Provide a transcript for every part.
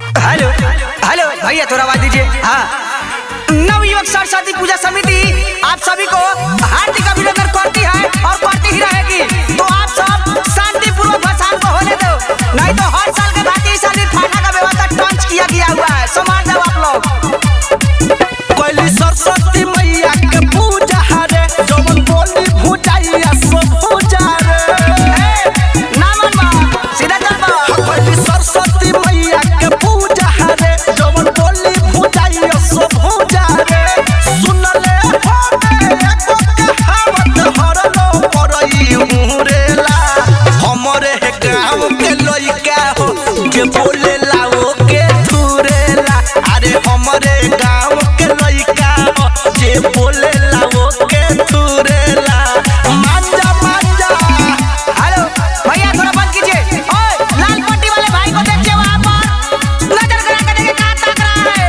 Hello hello भैया थोड़ा आवाज दीजिए। हाँ, नवयुवक सरस्वती पूजा समिति आप सभी को हार्दिक अभिनंदन करती है और करती ही रहेगी। तो आप सब शांतिपूर्वक भसान को होने दो, नहीं तो हर साल के भांति इस साल फाटा का व्यवस्था टॉन्च किया गया हुआ है। सम्मान दो आप लोग। कोई सरस्वती मैया के पूजा हरे जवन बोली भुजाइया सब पूजा रे नामन बा सीधा चल बा। कोई सरस्वती मैया के पूजा हरे जवन बोली भुजाइया सब पूजा रे सुन ले होने एको कहावत हरलो परई हुरेला हमरे गांव के लइका हो जे बोले लाओ के थुरेला। अरे हमरे गांव के लइका हो जे बोले लाओ के थुरेला। मांजा मांजा हेलो भैया थोड़ा बंद कीजिए। ओए लाल पट्टी वाले भाई को देखिए, वहां पर नजर करा के देखिए कहां ताक रहा है,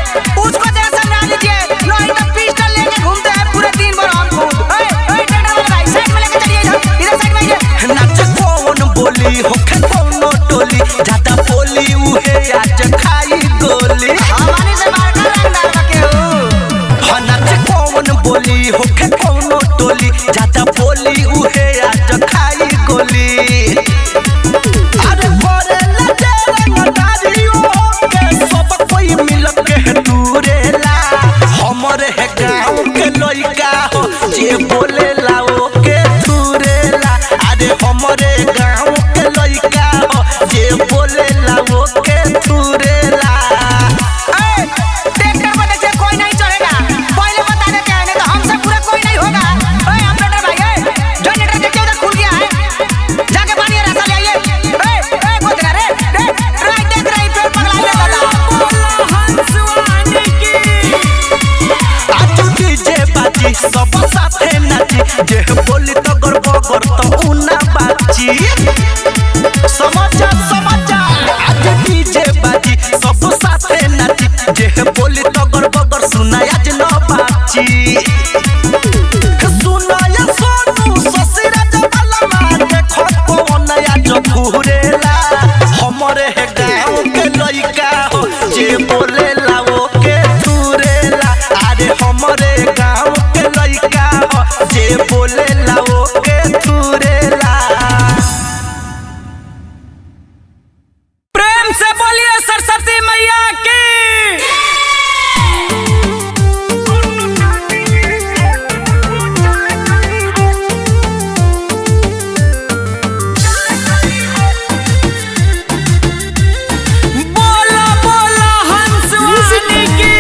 उसको जरा समझा लीजिए। नहीं तो पिस्टल लेके घूमते हैं पूरे दिन भर हम खुद। ओए ओए ट्रैक्टर वाले भाई साइड में लेके चलिए, इधर साइड में आइए। नाच कौन बोली होखे कौनो टोली ज्यादा बोली उहे आज खाई गोली। हमारी से मार कर रंगदार बके हो। नाच कौन बोली होखे कौनो टोली ज्यादा बोली उहे आज खाई गोली। अरे बोले लगे रंगदारियों के सब कोई मिल के दूरेला हमरे गांव के लइका हो जे बोले लाओ के दूरेला। अरे हमरे गांव के लइका हो जे बोले लाओ के दूरेला। ए ट्रैक्टर पर देखिए कोई नहीं चढ़ेगा, पहले बता देते हैं, नहीं तो हमसे पूरा कोई नहीं होगा। ओए ऑपरेटर भाई, जनरेटर देखिए उधर खुल गया है, जाके पानी रास्ता ले आइए। ए गोदरा रे राइट देख रही पेड़ पगला ले दादा हंसवानी की। आज डीजे बाजी सब साथे नाची जे बोली तो गरबगर तो उना बाजी। समझा समझा आज डीजे बाजी सब साथे नाची जे बोली तो गरबगर सुनाय आज न बाजी। सुनाय सोनू ससुराज वाला मां देखो कौन आज घुरेला हमरे गांव के लइका हो जे बोले लाओ के दूरेला। अरे हमरे गांव के लइका हो जे बोले लाओ के दूरेला। प्रेम से बोलिए सरस्वती मैया की। बोला बोला हंसवानी की।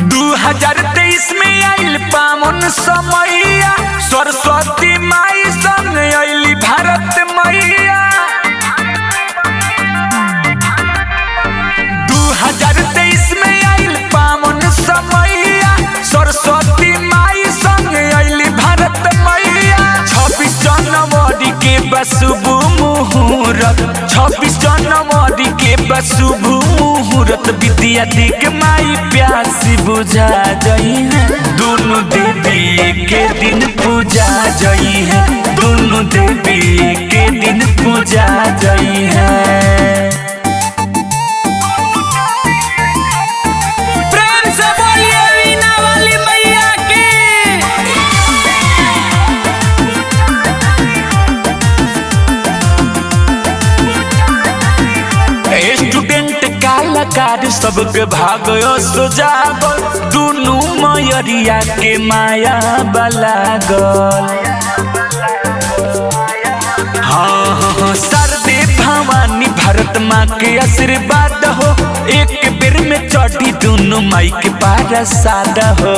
2023 में आइल पावन समैया सरस्वती माई संग आइली भारत मैया। 2023 में आइल पावन समैया सरस्वती माई संग आइली भारत मैया। 26 जनवरी के शुभ मुहूर्त 26 जनवरी के शुभ मुहूर्त विद्या दिग माई प्यासी बुझा जई है। दोनों देवी के दिन पूजा जई है, दोनों देवी के दिन पूजा जई है। प्रेम से बोलिए वीणा वाली मैया की। स्टूडेंट कलाकार सबके भागयो सुजागल दोनों मयरिया के माया बलागल। हाँ सरदे भवानी भारत माँ के आशीर्वाद हो एक बेर में चढ़ी दोनों माई के पारसाद हो।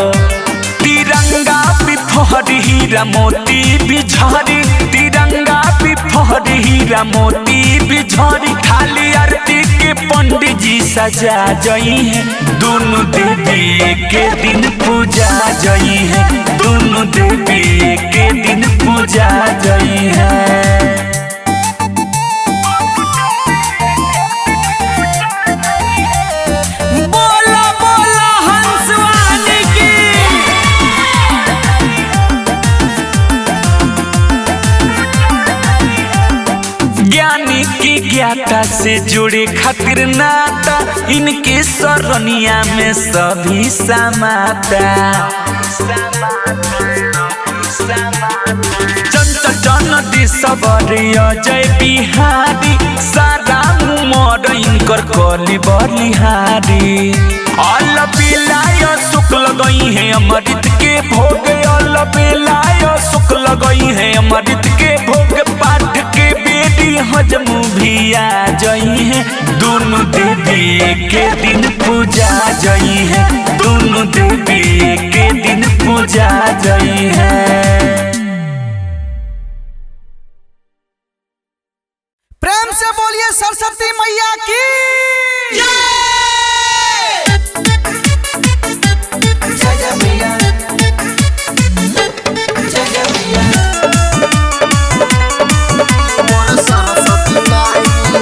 तिरंगा भी फहरी हीरा मोती भी झरी, तिरंगा भी फहरी हीरा मोती भी झरी। खाली आरती के पंडित जी सजा जई है, दोनों देवी के दिन पूजा जई है, दोनों देवी के दिन पूजा जई है। बोला बोला हंसवानी की। ज्ञाता से जुड़े खातिर नाता इनके सरनिया में सभी समाता। चंचल जनदी सबरी अजय बिहारी सारा उमर इनकर कली बलिहारी। अल बिलाय शुक्ल गई है अमृत के भोग, अल बिलाय शुक्ल गई है अमृत के भोग। पाठ के बेटी हजम भी आ जई है, दोनों देवी के दिन पूजा जई है, दोनों देवी के दिन पूजा जई है। प्रेम से बोलिए सरस्वती मैया की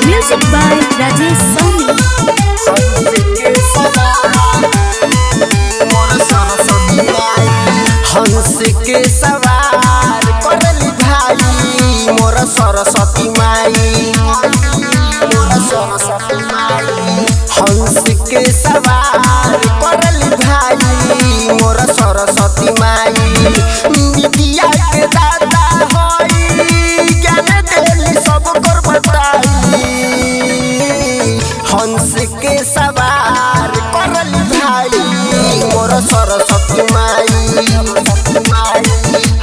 म्यूजिक बाय राजेश सोनी। हंस के सवार करली भाई मोर सरस्वती माई, मोर सरस्वती माई। हंस के सवार करली भाई मोर सरस्वती माई। विद्या के दाता होई ज्ञान देली सब कर बताई। हंस के सवार करली भाई मोर सरस्वती माई।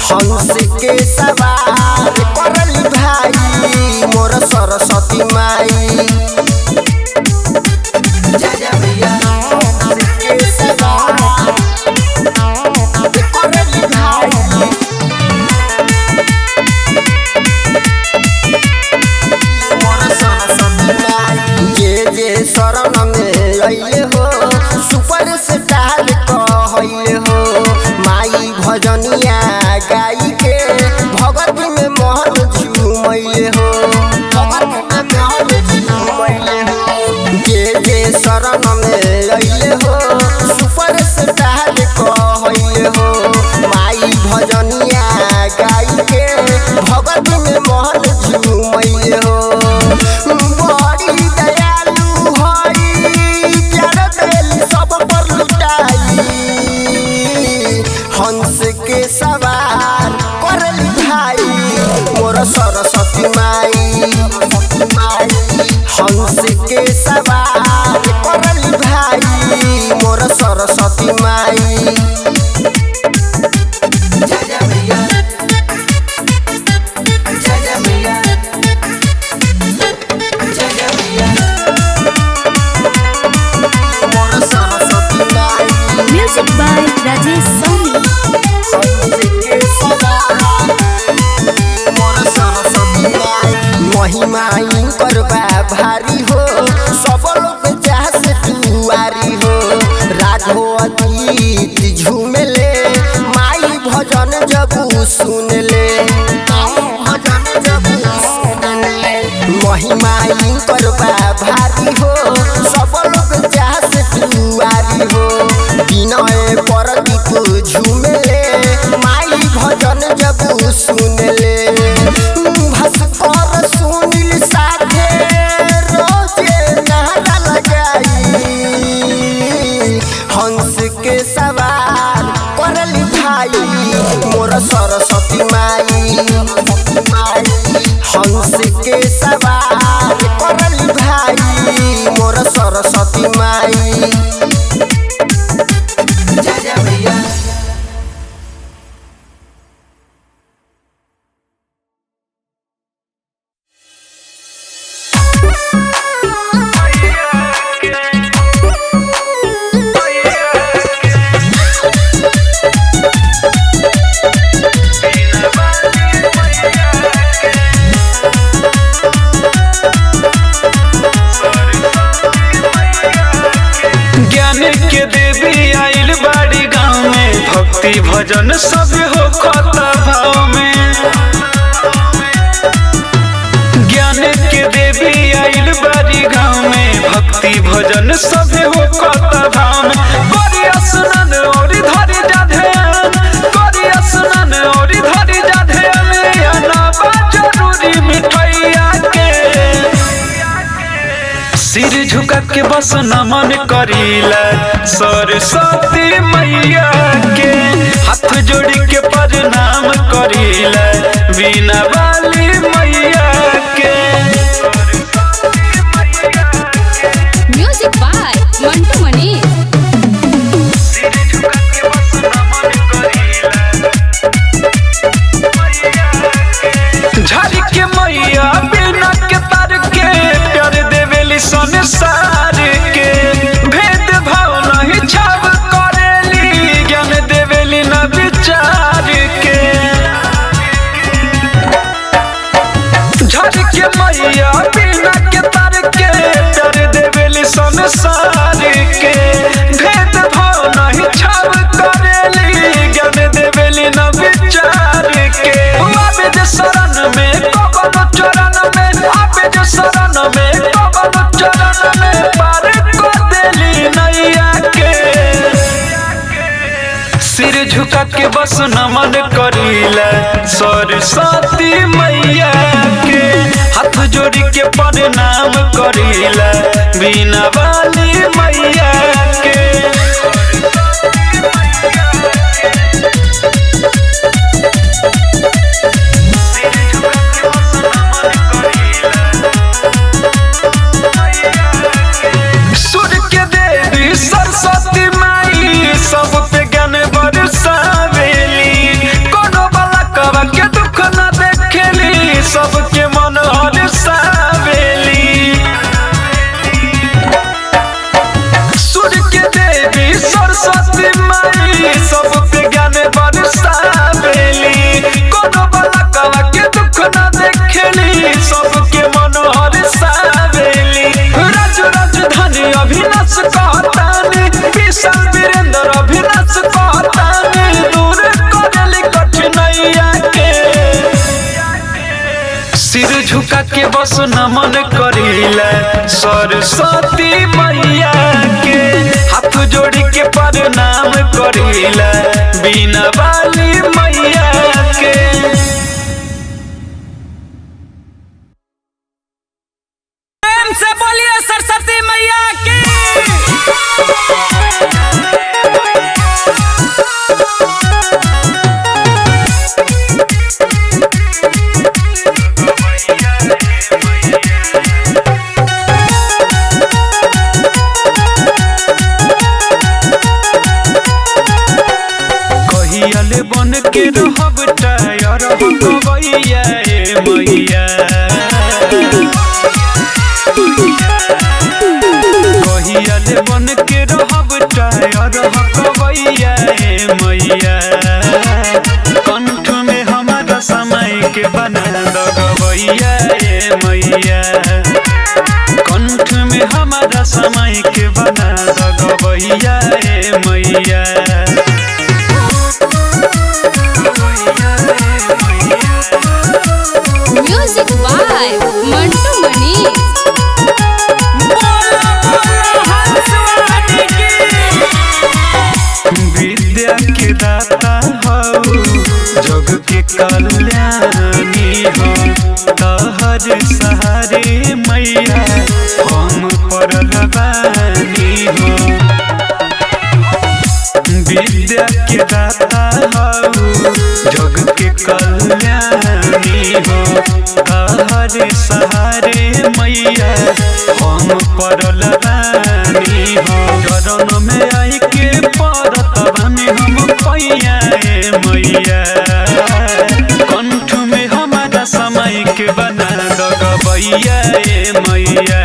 हंस के सवार करली भाई मोर सरस्वती माई। जय भैया हंस के सवार करली भाई मोर सरस्वती माई। जे शरण में अइले हो सुपर से डाल कहले हो, माई भजनिया गाई के भगत में महल झूमैले हो, भगत में महल झूमैले हो। जे शरण में अइले हो सुपर से डाल कहले हो, माई भजनिया गाई के भगत में महल झूमैले हो। बड़ी दयालु हई प्यार देली सब पर लुटाई। हंस के सवार करली भाई मोर सरस्वती माई। हंस के सवार करली भाई मोर सरस्वती माई। जय भैया जय भैया जय भैया मोर सरस्वती माई। म्यूजिक बाय राजेश सोनी। महिमा इनकर बा भारी हो सब लोग चाह से दुआरी हो। राघो अतीत झूमेले माई भजन जब सुनले, भजन जब सुनले। महिमा इनकर बा भारी हो सब लोग चाह से दुआरी हो। विनय परदीप झूमेले माई भजन जब सुनले। भास्कर सुनील साथे रोजे नारा लगाई। हंस के सवार करली भाई मोर सरस्वती माई। हंस के सवार करली भाई मोर सरस्वती माई। जय भैया भजन सब हो कता भाव में। ज्ञान के देवी आइल बारी गाँव में, भक्ति भजन सब हो कता भाव में। करी स्नान और धरी जा ध्यान, करी स्नान और धरी जा ध्यान। आना बा जरूरी मिठैया के, झुका के बस नमन करीला सरस्वती मैया के, हाथ जोड़ी के प्रणाम करीला बीना वाली मैया के। म्यूजिक बाय मंटू मनी। झाड़ी के मैया बिना के तार के प्यार देवेली संसार के, भेद भाव नहीं छाव करेली ज्ञान देवेली न विचार के। झाड़ी के मैया बिना के तार के प्यार देवेली संसार के, भेद भाव नहीं छाव करेली ज्ञान देवेली न विचार के। आबे जे शरण में कबन चरण में, आबे जे शरण में कबन चरण में पार कर देली नैया के। सिर झुका के बस नमन करीला सरस्वती मैया के, हाथ जोड़ी के प्रणाम करीला बीना वाली मैया के। सूर्य के देवी सरस्वती माई सब पे ज्ञान बरसावेली, कोनो बाला कवा के दुख न देखेली सबके मन हरसावेली। सूर्य के देवी सरस्वती माई सब पे ज्ञान बरसावेली, कोनो बाला कवा के दुख न देखेली सबके मन हरसावेली। राजधानी अभिनाश कहतानी, विशाल वीरेंद्र अभिनाश कहतानी, दूर करेली कठिनैया के। सिर झुका के बस नमन करीला सरस्वती मैया के, हाथ जोड़ी के प्रणाम करीला बीना वाली मैया के। प्रेम से बोलिए सरस्वती मैया की। कहियाले बन के रहब टायर हकबैया ए मैया, कहियाले बन के रहब टायर हकबैया ए मैया। कंठ में हमारा समय के बना दगबैया ए मैया, कंठ में हमारा समय के बना दगबैया ए मैया। म्यूजिक बाय मंटू मनी। विद्या के दाता हो जग के कल्याणी हो, तहर सहारे मैया हम पड़ल बानी हो। विद्या के दाता हो जग के कल्याणी हो, तहर सहारे मैया हम पड़ल बानी हो। चरण में आई के पड़त बानी हम पैया ए मैया, कंठ में हमारा समय के बना दगबैया ए मैया,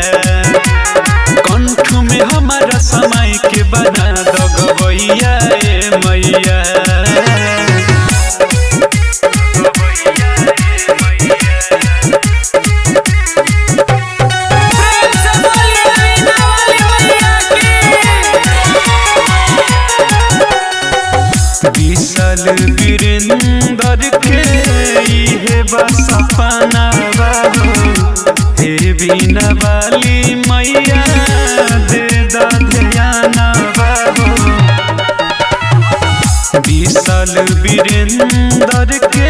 कंठ में हमारा समय के बना दगबैया ए मैया। प्रेम से बोलिए बीना वाली मैया की। विशाल वीरेंद्र के इहे बस सपना बाबू, हे बीना वाली मैया दे ध्यान बाबू। विशाल वीरेंद्र के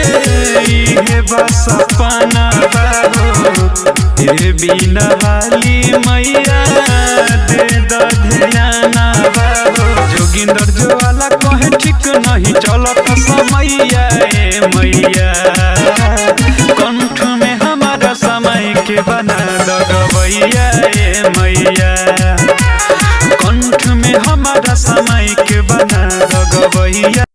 इहे बस सपना बाबू, बिना वाली मैया दे दधियाना बाबू जोगिंदर ज्वाला कहे ठीक नहीं चलत समैया ए मैया कंठ में हमारा समय के बना दगवैया ए मैया कंठ में हमारा समय के बना दगवैया।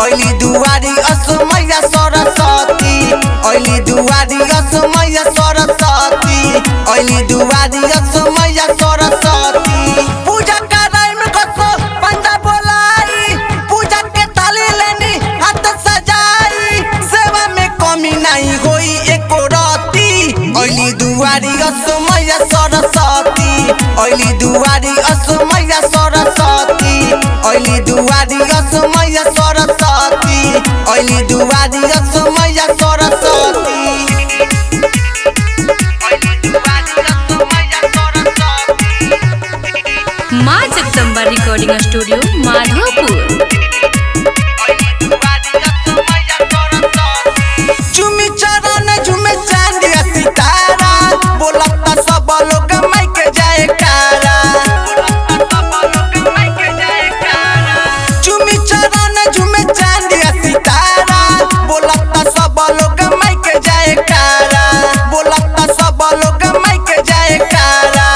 ओइली दुआरी असमैया सरस्वती ओइली दुआरी असमैया सरस्वती ओइली दुआरी असमैया सरस्वती पूजा कराई में कसो पंडा बोलाई पूजा के थाली लेनी हाथ सजाई सेवा में कमी नहीं होई एको राती ओइली दुआरी असमैया सरस्वती ओइली दुआरी असमैया सरस्वती ओइली दुआरी असमैया सरस्वती ओइली दुआरी असमैया सरस्वती माँ जगदम्बा रिकॉर्डिंग स्टूडियो माधोपुर। झूमी चरण झूमे चांदिया सितारा बोलता सब लोग माइक जाए कारा झूमी चरण झूमे चांदिया सितारा बोलता सब लोग माइक जाए कारा बोलता सब लोग माइक जाए कारा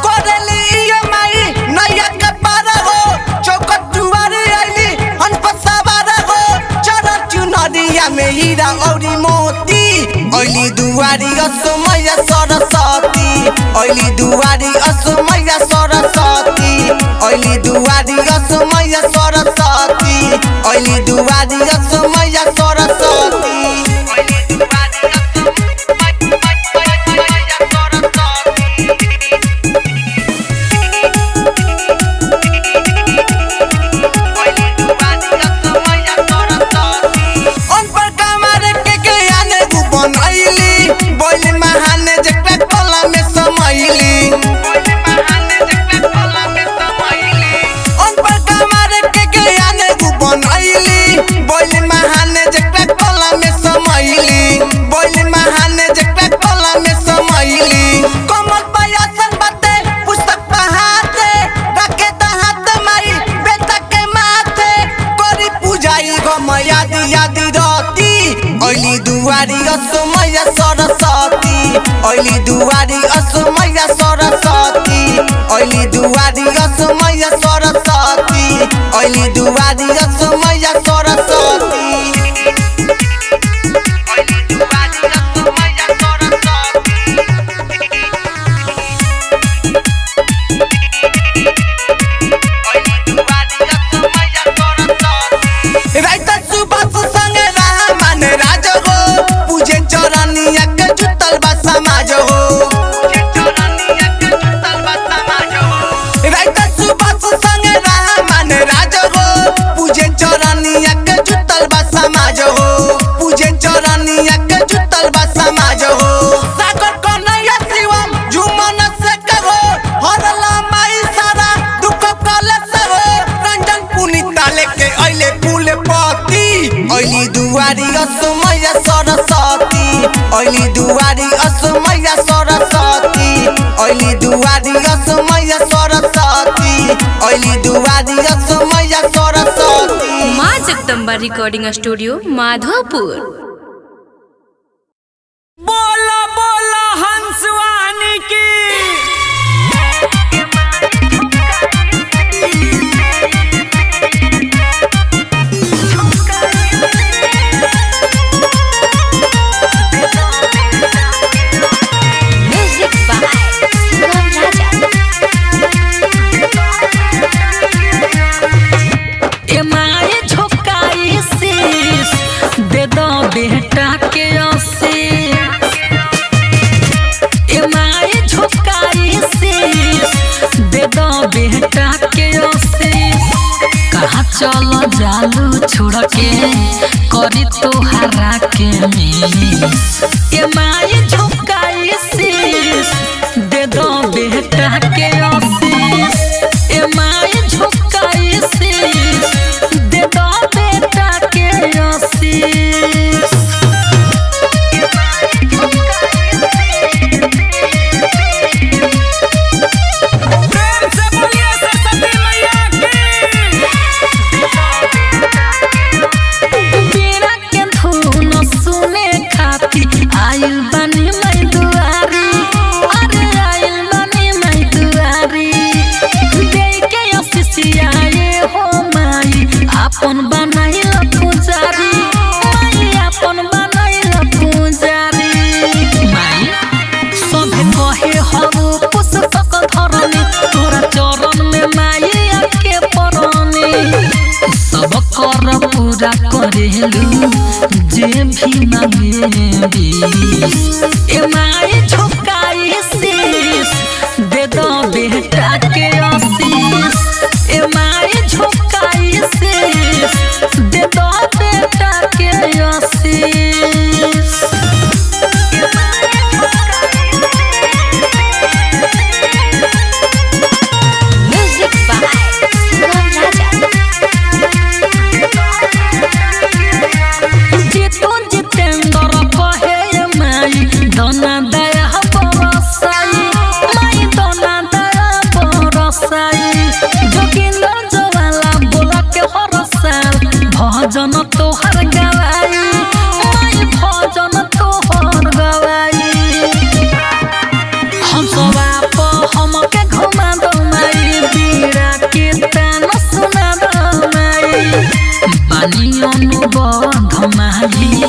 कोरली ये माई नैया के पार हो चौकट दुआरी आईली हन पर सवार हो चरण चुनरिया में हीरा औरी मोती ओइली दुआरी असमैया सरस्वती ओइली दुआरी असमैया सरस्वती ओइली दुआरी असमैया सरस्वती ओइली दुआरी असमैया सरस्वती बोले महान जकरा कोला में समैली उन पर कमारे के ज्ञान गुबन आईली बोले महान जकरा कोला में समैली बोले महान जकरा कोला में समैली कमल पयासन बाते पुस्तक पहाते रखे त हाथ माई बेटा के माथे करी पूजाई गम याद याद राती ओइली दुआरी असमैया सरस्वती ओइली दुआरी असमैया सरस्वती ओइली दुआरी असमैया सरस्वती ओइली दुआरी असमैया सरस्वती राइता सुबह संगे रहा मन राज हो पूजे चरनिया के जुटल बा समाज हो राइता सुबह संगे रहा मन राज हो पूजे चरनिया के जुटल बा समाज हो पूजे चरनिया के जुटल बा समाज हो सागर कन्हैया शिवम झुमन से कहो हरला माई सारा दुख कलेश हो रंजन पुनीता लेके अइले फूल पति ओइली दुआरी असमैया सरस्वती ओइली दुआरी असमैया सरस्वती ओइली दुआरी असमैया सरस्वती ओइली दुआरी असमैया सरस्वती। माँ जगदम्बा रिकॉर्डिंग स्टूडियो माधोपुर। बोला बोला हंसवानी की बेटा के आशीष कहाँ चल जालू छोड़ के करी तोहरा के मिस ए माई झुकाई शीश दे दो बेटा के आशीष ए माई झुकाई शीश दे दो बेटा के आशीष आइल बनी मैं दुआरी अरे आइल बनी मैं दुआरी दे के ऑफिसिया ये हो माई अपन बनाइल पुजारी माई अपन बनाइल पुजारी माई सब कहे हरु पुस्तक धरनी तोरा चरण में माई आके परनी सब कर पूरा करेलू जे भी मांगे बीस ए माई झुकाई शीश दे दो बेटा के आशीष ए माई झुकाई शीश दे दो बेटा के आशीष म्यूजिक बाय शिवम राजा जितेंद्र कहे माई दोना दया बरसाई माई दोना दया बरसाई जोगिंदर जवाला बोला के हर साल भजन तोहर गवाई माई भजन तोहर गवाई हम सब आप हमके घुमा दो माई बीड़ा के तान सुना दो माई पानी अनुबंध माई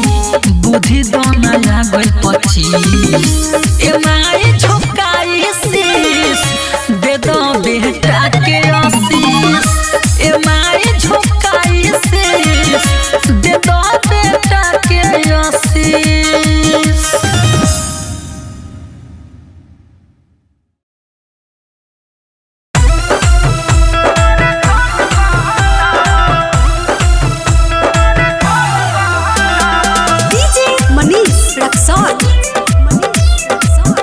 बुद्धि दोना गई 25 ए माई झुकाई शीश दे दो बेटा के आशीष ए माई झुकाई शीश दे दो बेटा के आशीष डीजे मनीष रक्सौल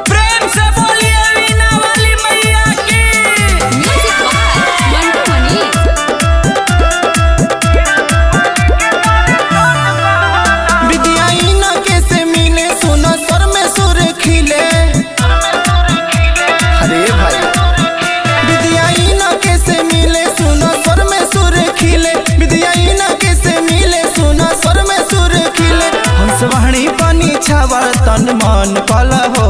प्रेम से बोलिए वीणा वाली मैया की म्यूजिक बाय मंटू मनी विद्या इना कैसे मिले सुनो सर में सुर खिले अरे भाई विद्या इना कैसे मिले सुनो सर में सुर खिले विद्या इना कैसे मिले सुनो सर में सुर खिले हंस वाणी पानी छावा तन मन कला हो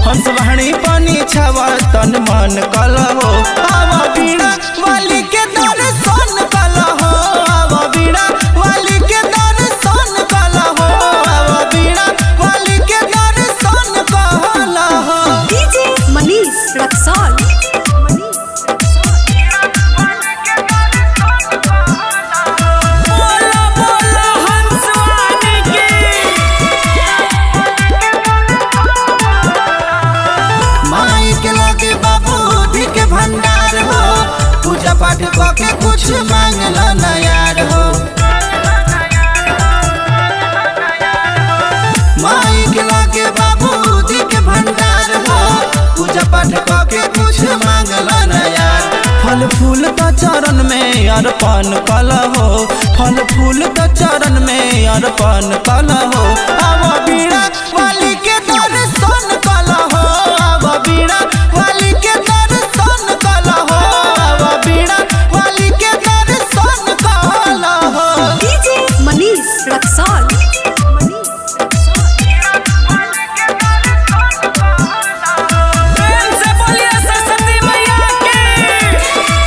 हंस वाणी पानी छावा तन मन कला हो आवा बीड़ा वाली के दर्शन कला हो आवा बीड़ा वाली के दर्शन कला हो आवा बीड़ा वाली के दर्शन कला हो डीजे मनीष रक्सौल बोलो बोलो हंस वाणी की माई के लगे बाबूजी के भंडार हो पूजा पाठ करके कुछ मांगलो न यार हो माई के लगे बाबूजी के भंडार हो पूजा पाठ करके कुछ मांगलो न यार फल फूल का चरण में अर्पण कला हो फल फूल का चरण में अर्पण कला हो आवा बीड़ा वाली के दर्शन कला हो आवा बीड़ा वाली के दर्शन कला हो आवा बीड़ा वाली के दर्शन कला हो डीजे मनीष रक्सौल प्रेम से बोलिए सरस्वती मैया की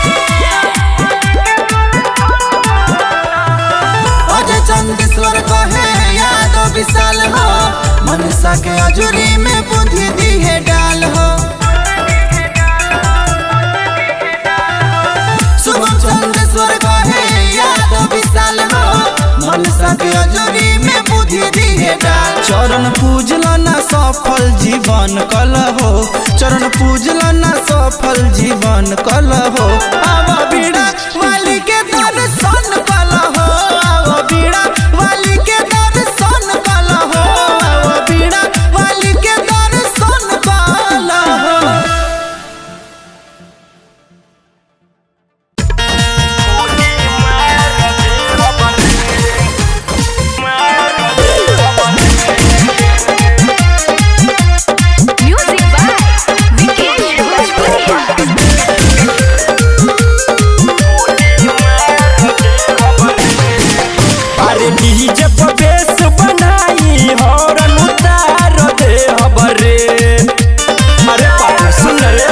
अजय चंदेश्वर कहे यादव विशाल हो मनसा के अजूरी में बुद्धि दी है डाल हो शुभम चंदेश्वर कहे यादव विशाल हो मनसा के अजूरी में बुद्धि दी है डाल चरण पूजला ना सफल जीवन कलहो, चरण पूजला ना सफल जीवन कलहो। आवा बीड़ा वाली के दर्शन कलहो, आवा बीड़ा वाली के दर्शन कलहो, आवा बीड़ा वाली के दर्शन कलहो। Music by Vikesh Bhojpuria. अरे डीजे पर बेस बनाई हॉर्न उतार दे हबरे। अरे बाबू सुन रे,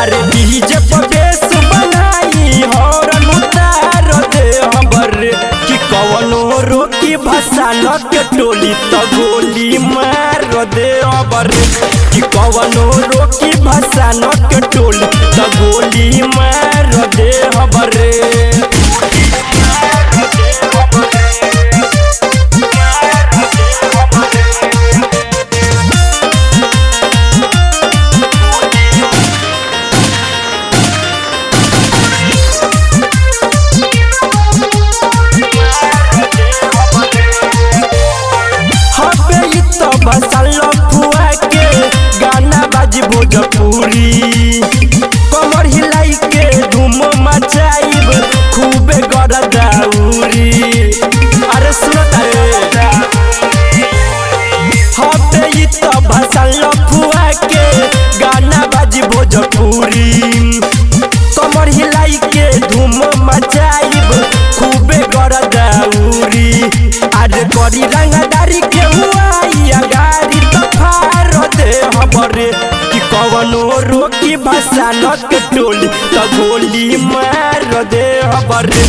अरे डीजे पर बेस बनाई हॉर्न उतार दे हबरे। कि कवनो रोकी भसान के टोली तो गोली मार दे हबरे। कि कवनो रोकी भसान के टोली तो गोली मार दे हबरे। फुआ के गाना बाजी भोजपुरी, कमर हिलाई के धूम मचाइब खूबे गरदाउरी। अरे सुनत रे हबे तो भसल फुआ के गाना बाजी भोजपुरी, कमर हिलाई के धूम मचाइब खूबे गरदाउरी। अरे करी रंगदारी के हुआई गाड़ी तो फार दे हबरे। कि कवनो रोकी भसान के टोली तो गोली मार दे हबरे।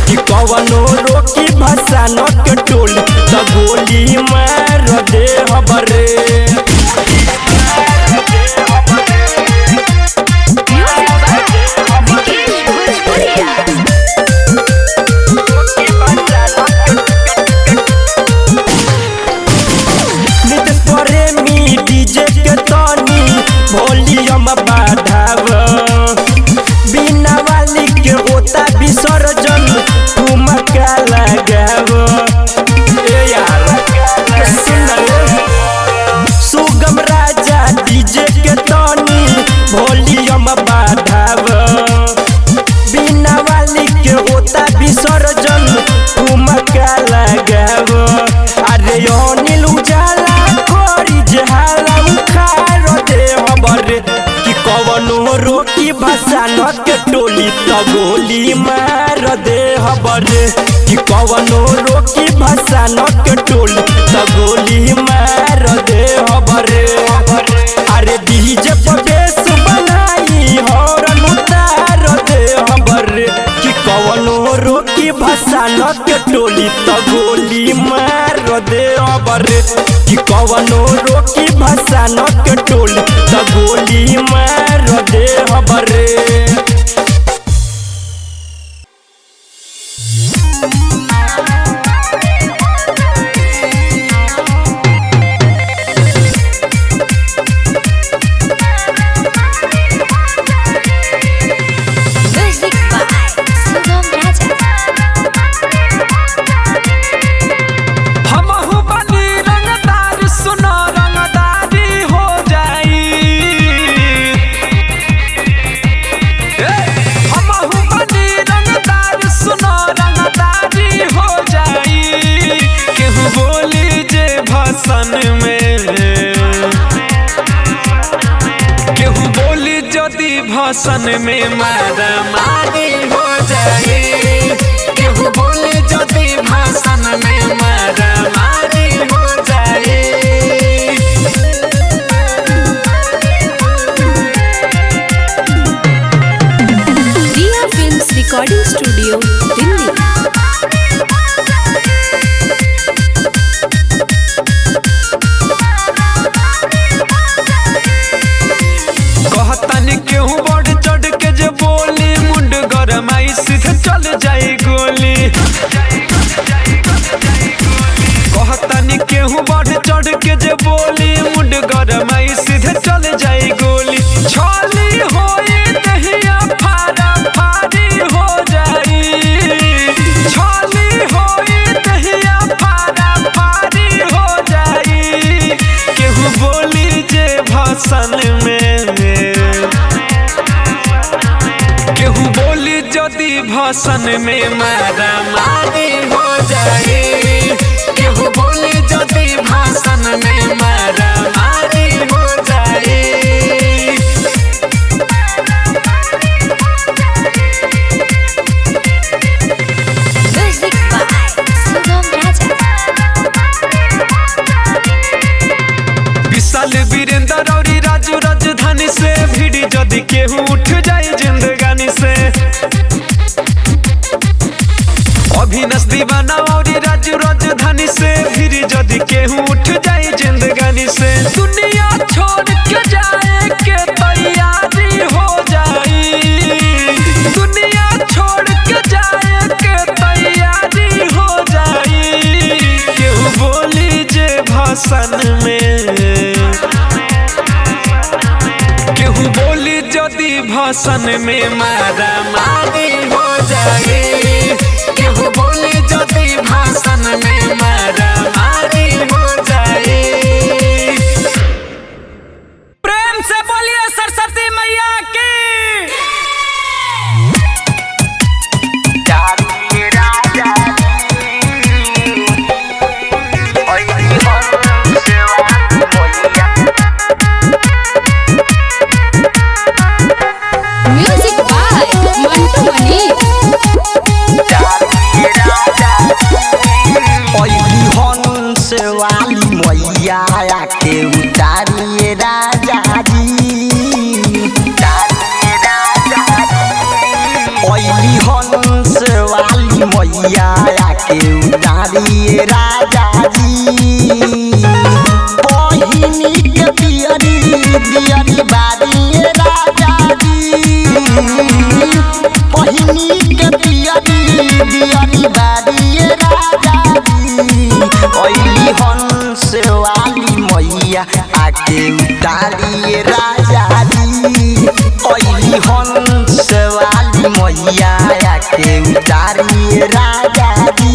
कि कवनो रोकी भसान के टोली तो गोली मार दे हबरे। डीजे के तनी वॉल्यूम बढ़ाव, बिना वाली के होता विसर्जन ठुमका लगाव। ए यार सुन सुगम राजा डीजे के तनी वॉल्यूम बढ़ाव, बिना वाली के होता विसर्जन ठुमका लगाव। अरे अनिल उजाला जहाला उखाड़ दे हबरे। कि कवनो रोकी भसान के टोली तो गोली मार दे हबरे। कि कवनो रोकी भसान के टोली तो गोली मार दे हबरे। अरे डीजे पर बेस बनाई हॉर्न उतार दे हबरे। कि कवनो रोकी भसान के टोली तो गोली मार दे हबरे। कि कवनो रोकी भसान के टोली तो गोली मार दे हबरे। Music by Sugam Raja. हमहु बनी रंगदार सुनो रंगदारी हो जाई। हमहु बनी रंगदार सुनो रंगदारी हो जाई। केहू बोली जे भाषण में, केहू बोली जदि भाषण में मारा मारी हो जाई। केहू बोली जदि भाषण में मारा मारी हो जाई। Dia Films Recording Studio, Delhi. कहतनी केहू बढ़ चढ़ के जे बोली, मुंड गरमाई सीधे चल जाई गोली। कहतनी जदि भसन में मारा मारी हो जाए केहू बोली जदि भसन में मारा मारी हो जाए Music by Sugam Raja. विशाल वीरेंद्र और राजू राजधानी से भिड़ी जदि केहू उठ जाए जिंदगानी से अभिनस दीवाना और राजू राजधानी से भिड़ी जदि केहू उठ जाए जिंदगानी से दुनिया छोड़ के जाए के तैयारी हो जाए दुनिया छोड़ के जाए के तैयारी हो जाए केहू बोली जे भाषण में केहू बोली जदि भाषण में मारा मारी हो जाए केहू बोली जदि भाषण में मारा मारी हो जाए प्रेम से बोलिए सरस्वती मैया की। Music by Mantu Mani. ओइली हंस वाली मैया के उतारिए राजा जी ओइली हंस वाली मैया के उतारिए राजा जी पहिनी के पियरी दियरी बारिए राजा जी पहिनी के पियरी दियरी बारिए राजा जी ओइली हंस वाली मैया आके उतारिए राजा जी ओइली हंस वाली मैया आके उतारिए राजा जी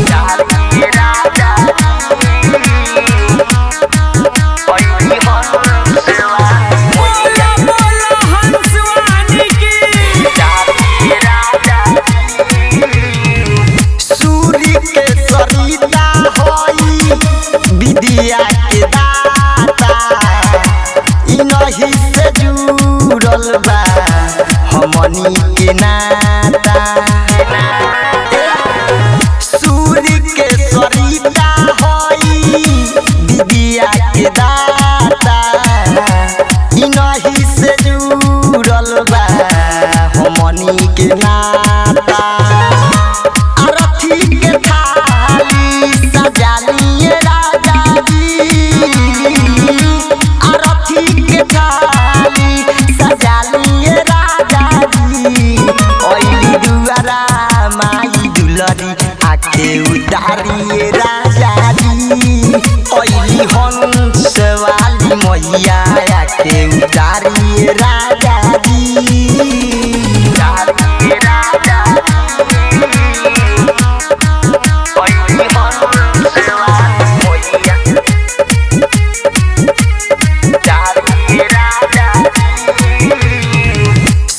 उतारिए राजा ओइली हंस बोलो बोलो हंसवानी की। उतारिए राजा सूर्य के सरिता होई विद्या के दाता इनही से जुड़ल बा हमनी के नाता सूर्य के सरिता होई विद्या के दाता इनही से जुड़ल बा हमनी के नाता अरथी के थाली सजालिए राजा जी अरथी के थाली सजालिए राजा जी ओइली दुआरा माई दुलरी आके उतारिए राजा जी ओइली हंस वाली मैया आके उतारिए राजा जी उतारिए राजा ओइली हंस वाली मैया उतारिए राजा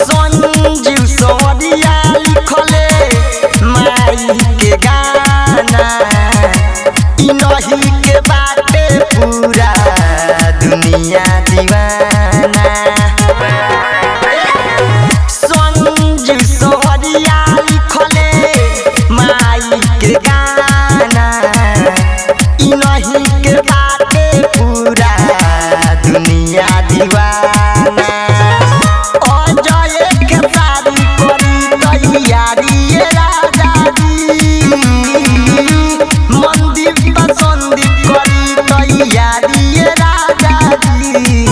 संजीव सोनिया लिखले माई के गाना इनही के बाटे पूरा दुनिया दीवाना संजीव सोनिया लिखले माई के गाना इनही के बाटे पूरा दुनिया दीवाना अजय के शादी करी तैयारी राजा जी मंदिर पसंद करी तैयारी राजा जी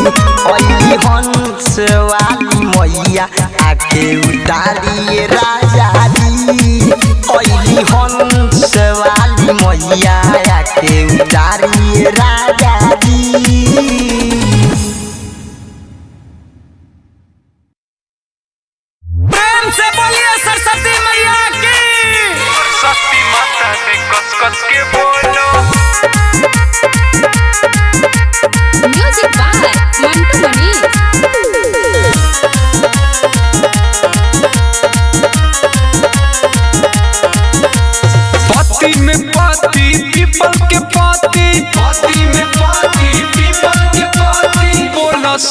ओइली हंस वाली मैया आके उतारिए राजा जी ओइली हंस वाली मैया आके उतारिए राजा जी प्रेम से बोलिए सरस्वती मैया की। सरस्वती माता ने कस कस के बोलो Music by Mantu Mani.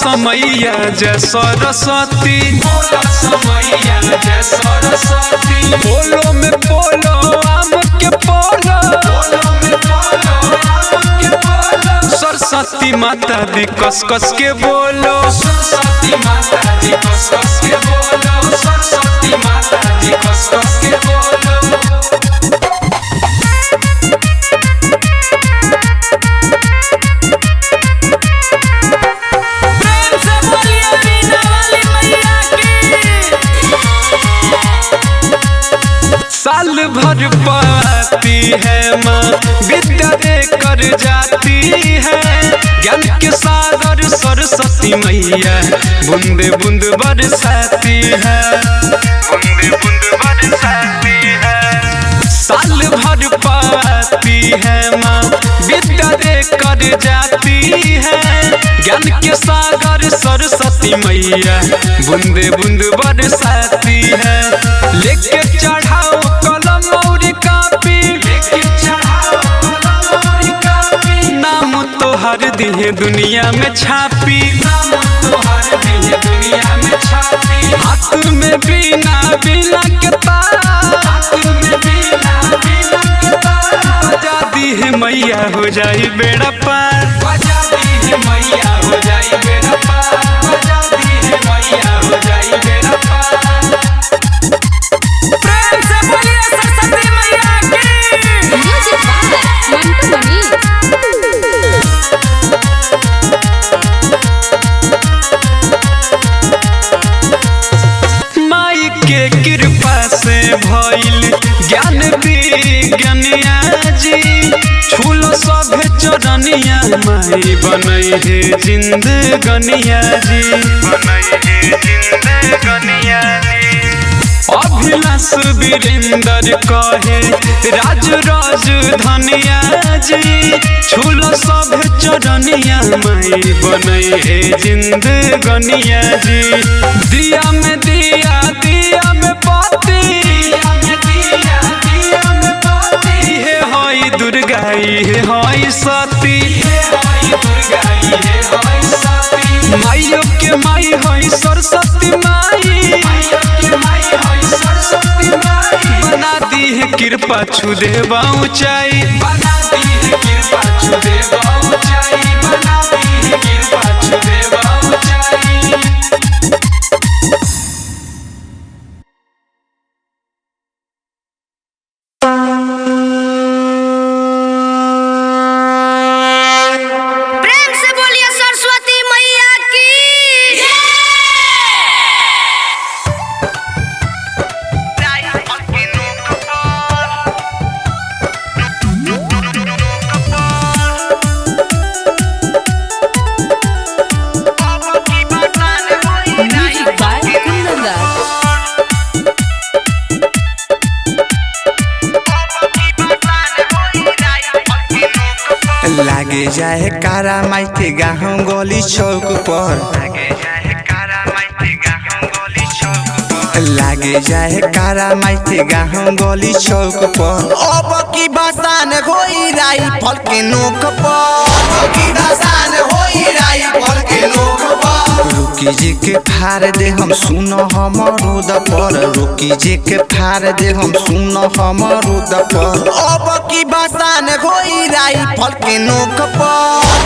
समैया जय सरस्वती, बोला समैया जय सरस्वती। बोलो में बोलो आम के पोलो, बोलो में बोलो आम के पोलो। सरस्वती माता दी कस कस के बोलो, सरस्वती माता दी कस कस के बोलो, सरस्वती माता दी कस कस के बोलो। साल भर पाती है माँ विद्या देकर जाती है, ज्ञान के सागर सरस्वती मैया बूंद बूंद बरसाती है, बूंद बूंद बरसाती है। साल भर पाती है माँ विद्या देकर जाती है, ज्ञान के सागर सरस्वती मैया बूंद बूंद बरसाती है। लेके चढ़ाओ कलम और कापी, लेके चढ़ाओ कलम और कापी। नाम तो हर दिए दुनिया में छापी, नाम तो हर दिए दुनिया में छापी। हाथ में बीना बीना के तार, हाथ में बीना बीना के तार। बजा दी है मैया हो जाई बेड़ा पार, बजा दी है मैया हो जाई बेड़ा पार, बजा दी है मैया हो जाई बेड़ा पार। प्रेम से बोलिए सरस्वती मैया की। Music by Mantu Mani. माई के कृपा से भइल ज्ञान विज्ञानिया जी, छूलो सभे चरनिया माई बनई है जिंदगनिया जी, बनई है जिंदगनिया जी। अभिलाष वीरेंद्र कहे राज राजधानिया जी, छूलो सभे चरनिया माई बनई है जिंदगनिया जी। दिया में दिया दिया में बाती, दिया में दिया दिया में बाती। हे हाय दुर्गा हे हाय सती, हे हाय दुर्गा हे हाय सती। माइयो के माई हाय सरस्वती माई, माइयो के माई हाय सरस्वती माई। बना दी है कृपा छू देवा ऊंचाई, बना दी है कृपा छू देवा ऊंचाई, बना दी है कृपा छू देवा ऊंचाई। प्रेम से बोलिए सरस्वती मैया की। Music by Kundan Das. लागे जाए कारा माई के गाँव गली चौक पर, लागे जाए कारा माई के गाँव गली चौक पर। अब की बसान होई राई फल के नोक पर, अब की बसान होई राई फल के नोक पर। रुकी जी के फाड़ दे हम सुनो हमरूद पर, रुकी जी के फाड़ दे हम सुनो हमरूद पर। अब की बसान होई राई फल के नोक पर,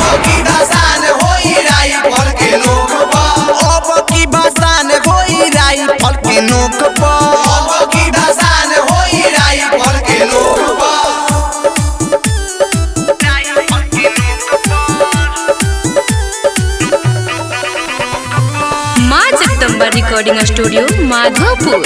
अब की बसान होई राई फल के नोक पर। अब की बसान होई राई फल के नोक पर, अब की बसान होई राई फल के नोक पर। माँ जगदम्बा रिकॉर्डिंग स्टूडियो माधोपुर।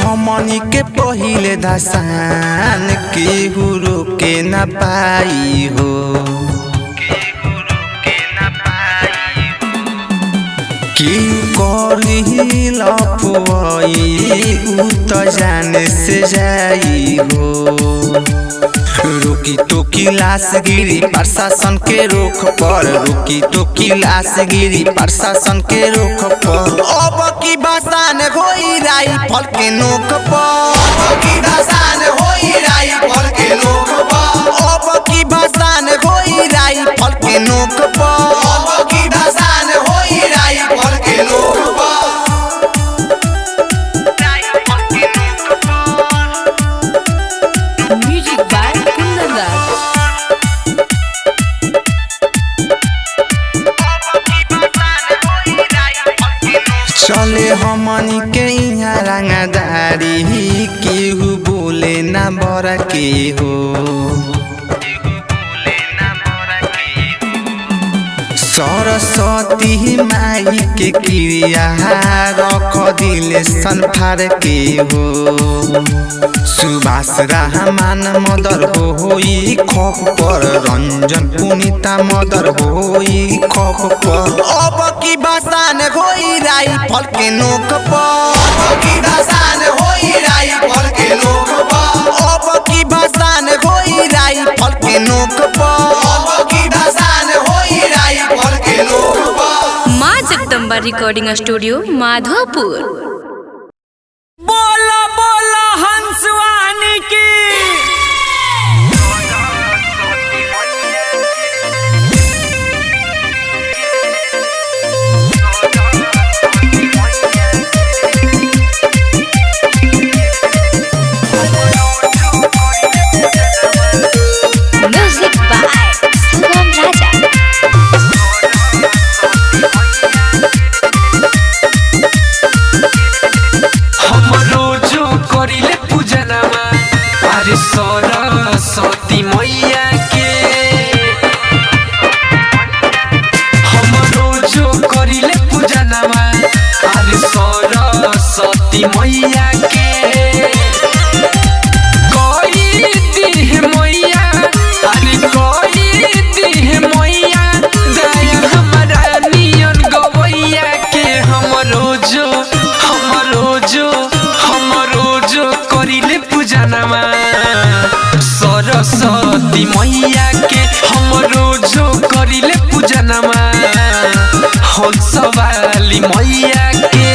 हमनी के पहिले दसान केहू रोके न पाई हो, केहू करी लफुआई उ त जाने से जाई हो। रुकी तो किलास गिरी प्रशासन के रोक पर, रुकी तो किलास गिरी प्रशासन के रोक पर। अब की बसान होई राई फल के नोक पर, अब की बसान होई राई फल के नोक पर। अब की बसान भसान होई राई फल के नोक पर अब की भसान होई राई फल के नोक पर Music by Kundan Das. चले हमनी के यहाँ रंगदारी केहू बोले ना बड़ा के हो सरस्वती माई के क्रिया रख दिले संफार के हो सुभाष रहमान मदर होई खप पर रंजन पुनीता मदर होई खप पर अब की भसान होई राई फल के नोक पर अब की भसान होई राई फल के नोक पर अब की भसान होई राई फल के नोक पर अब की भसान होई राई फल के नोक पर माँ जगदम्बा रिकॉर्डिंग स्टूडियो माधोपुर। बोला बोला हंसवानी की Music by Sugam Raja. हम रोजो करिले पूजनमा अरे सरस्वती मैया के हम रोजो करिले पूजनमा अरे सरस्वती मैया के कोई दिह मैया अरे कोई दिह मैया दया हमारा नियन गवैया के हम रोजो करिले पूजनमा सरस्वती मैया के हम रोजो करिले पूजनमा हंसवाली मैया के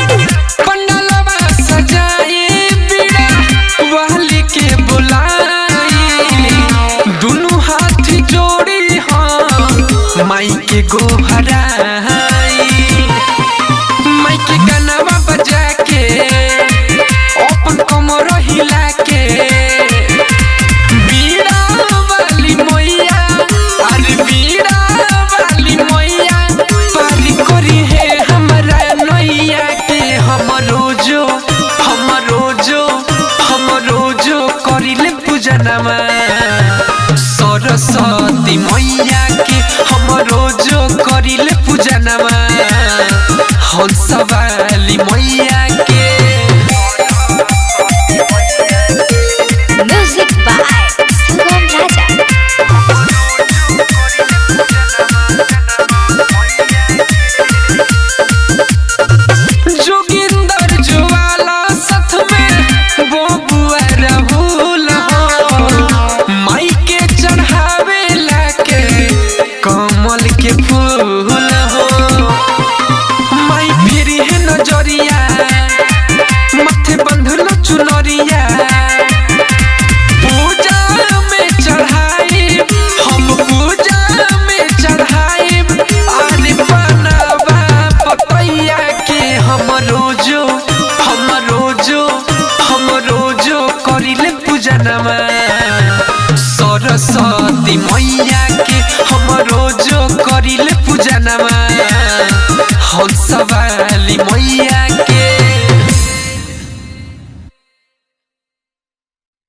पंडलवा सजाए बिड़ा वाली के बुलाई दुनु हाथ जोड़ी हाँ माई के गोहराई माई के गाना बजा के अपन कमर हिला के बीड़ा वाली मैया अरे बीड़ा वाली मैया पारी करी है हमरा नैया के हम रोजो करिले पूजनमा सरस्वती मैया के हम रोजो करिले पूजनमा हंसवाली मैया के Music by Sugam Raja. Joginder ज्वाला साथ में बबुआ राहुल हो माई के चढ़ावे लाके कमल के फूल हो माई फिर है नजरिया माथे बंधल चुनरिया पूजा में चढ़ाई हम पूजा में चढ़ाई आने बनवा पतैया के हम रोजो करिले पूजनमा सरस्वती मैया के हम रोजो करिले पूजनमा हंसवाली मैया